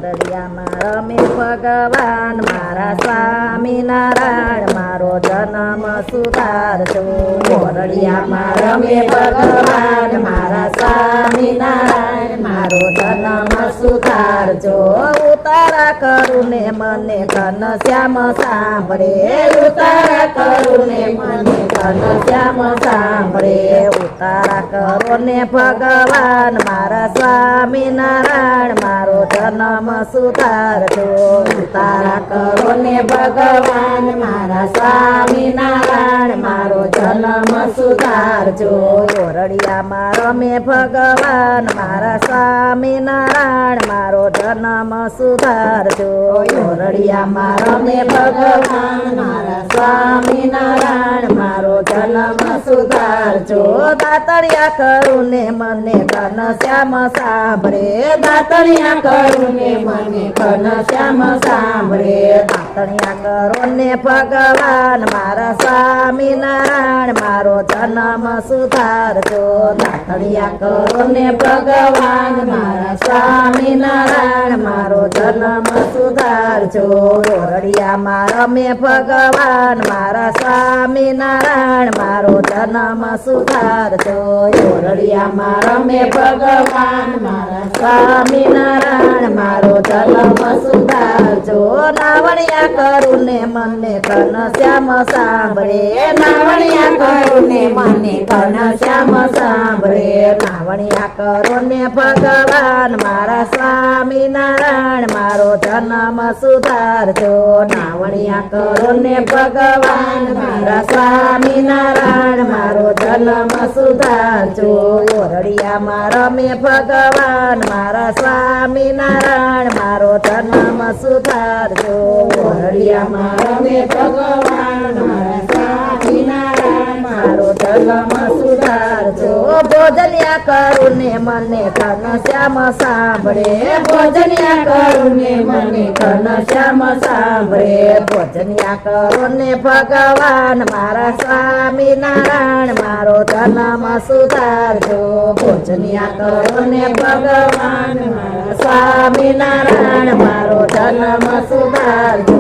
ઓરડિયામાં રમે ભગવાન મારા સ્વામિનારાયણ મારો જન્મ સુધારજો ઓરડિયામાં રમે ભગવાન મારા સ્વામિનારાયણ મારો જન્મ સુધારજો ઉતારા કરું ને મને ઘનશ્યામ સાંભળે ઉતારા કરું ને મને ઘનશ્યામ સાંભળે ઉતારા કરો ને ભગવાન મારા સ્વામિનારાયણ મારો જન્મ સુધારજો ઉતારા કરો ને ભગવાન મારા સ્વામિનારાયણ મારો જન્મ સુધારજો ઓરડિયામાં રમે ભગવાન મારા સ્વામિનારાયણ મારો જન્મ સુધારજો ઓરડિયામાં રમે ભગવાન મારા સ્વામિનારાયણ મારો જન્મ સુધારજો દાતળિયા કરું ને મને ઘનશ્યામ સાંભળે દાતળિયા કરું ને મને ઘનશ્યામ સાંભળે દાતળિયા કરો ને ભગવાન મારા સ્વામિનારાયણ મારો જન્મ સુધારજો દાતળિયા કરો ને ભગવાન મારા સ્વામિનારાયણ મારો જન્મ સુધારજો ઓરડિયામાં રમે ભગવાન મારા સ્વામિનારાયણ મારો જન્મ સુધારજો ઓરડિયામાં રમે ભગવાન મારા સ્વામિનારાયણ મારો જન્મ સુધારજો નાવણિયા કરું ને મને ઘનશ્યામ સાંભળે નાવણિયા કરું ને મને ઘનશ્યામ સાંભળે નાવણિયા કરો ને ભગવાન મારા સ્વામિનારાયણ મારો જન્મ સુધારજો નાવણિયા કરો ને ભગવાન મારા સ્વામિનારાયણ મારો જન્મ સુધારજો ઓરડિયામાં રમે ભગવાન મારા સ્વામિનારાયણ મારો જન્મ સુધારજો ઓરડિયામાં રમે ભગવાન મારા સ્વામિનારાયણ મારો જન્મ સુધારજો ભોજનિયા કરું ને મને ઘનશ્યામ સાંભળે ભોજનિયા કરું ને મને ઘનશ્યામ સાંભળે ભોજનિયા કરો ને ભગવાન મારા સ્વામિનારાયણ મારો જન્મ સુધારજો ભોજનિયા કરો ને ભગવાન મારા સ્વામિનારાયણ મારો જન્મ સુધારજો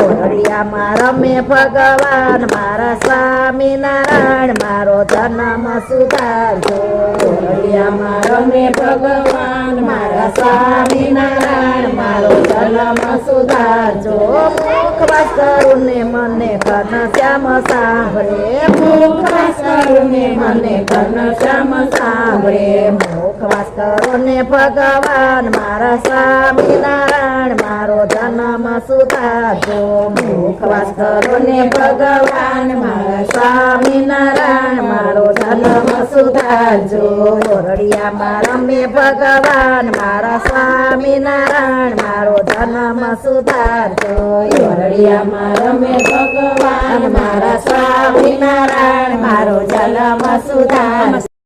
ઓરડિયામાં રમે ભગવાન મારા સ્વામિનારાયણ મારો જન્મ સુધારજો ઓરડિયામાં રમે ભગવાન મારા સ્વામિનારાયણ મારો જન્મ સુધારજો મુખવાસ કરું ને મને ઘનશ્યામ સાંભળે મુખવાસ કરું ને મને ઘનશ્યામ સાંભળે મુખવાસ કરો ને ભગવાન મારા સ્વામિનારાયણ મારો જન્મ સુધારજો મુખવાસ કરો ને ભગવાન મારા સ્વામિનારાયણ મારો જન્મ સુધારજો ઓરડિયામાં રમે ભગવાન મારા સ્વામિનારાયણ મારો જન્મ સુધારજો ઓરડિયામાં રમે ભગવાન મારા સ્વામિનારાયણ મારો જન્મ સુધારજો